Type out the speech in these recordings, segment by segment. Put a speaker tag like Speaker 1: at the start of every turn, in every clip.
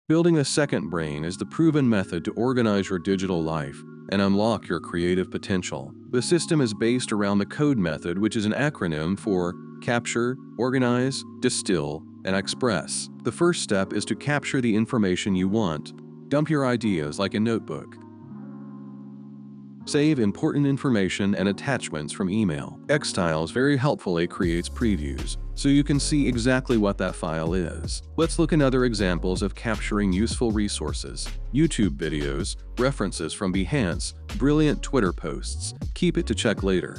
Speaker 1: Building a second brain is the proven method to organize your digital life and unlock your creative potential. The system is based around the CODE method, which is an acronym for Capture, Organize, Distill, and Express. The first step is to capture the information you want. Dump your ideas like a notebook. Save important information and attachments from email. xTiles very helpfully creates previews, so you can see exactly what that file is. Let's look at other examples of capturing useful resources. YouTube videos, references from Behance, brilliant Twitter posts. Keep it to check later.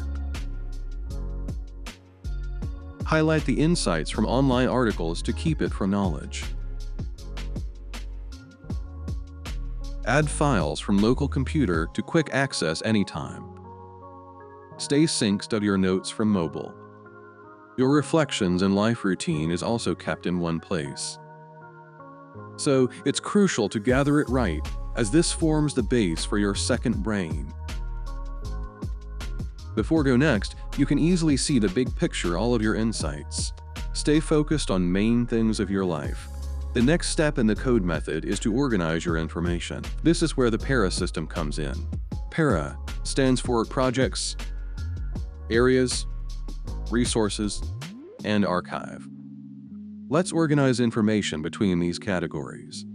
Speaker 1: Highlight the insights from online articles to keep it from knowledge. Add files from local computer to quick access anytime. Stay synced of your notes from mobile. Your reflections and life routine is also kept in one place. So it's crucial to gather it right, as this forms the base for your second brain. Before go next, you can easily see the big picture, all of your insights. Stay focused on main things of your life. The next step in the CODE method is to organize your information. This is where the PARA system comes in. PARA stands for Projects, Areas, Resources, and Archive. Let's organize information between these categories.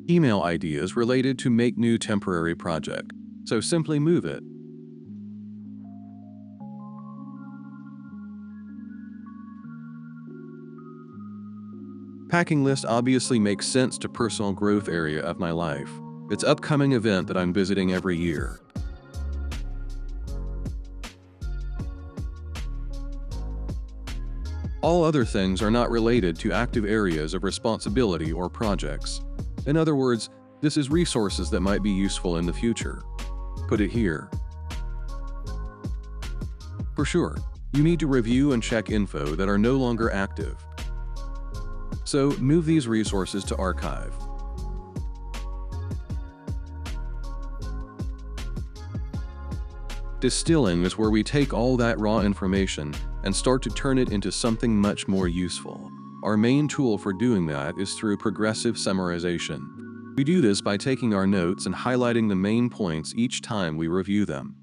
Speaker 1: Email ideas related to make new temporary project, so simply move it. Packing list obviously makes sense to personal growth area of my life. It's upcoming event that I'm visiting every year. All other things are not related to active areas of responsibility or projects. In other words, this is resources that might be useful in the future. Put it here. For sure, you need to review and check info that are no longer active. So move these resources to archive. Distilling is where we take all that raw information and start to turn it into something much more useful. Our main tool for doing that is through progressive summarization. We do this by taking our notes and highlighting the main points each time we review them.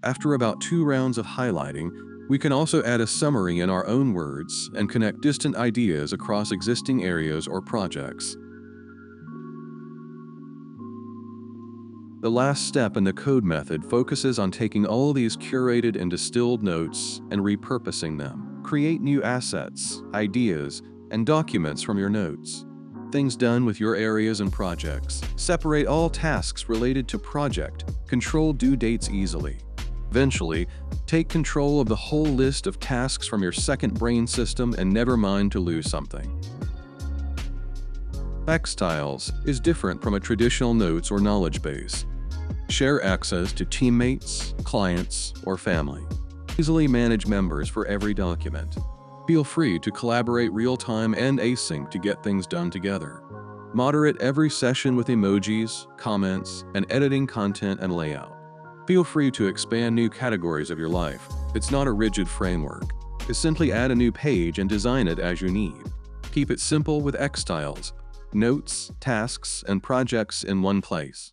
Speaker 1: After about 2 rounds of highlighting, we can also add a summary in our own words and connect distant ideas across existing areas or projects. The last step in the CODE method focuses on taking all these curated and distilled notes and repurposing them. Create new assets, ideas, and documents from your notes. Things done with your areas and projects. Separate all tasks related to project. Control due dates easily. Eventually, take control of the whole list of tasks from your second brain system and never mind to lose something. xTiles is different from a traditional notes or knowledge base. Share access to teammates, clients, or family. Easily manage members for every document. Feel free to collaborate real-time and async to get things done together. Moderate every session with emojis, comments, and editing content and layout. Feel free to expand new categories of your life. It's not a rigid framework. Just simply add a new page and design it as you need. Keep it simple with xTiles, notes, tasks, and projects in one place.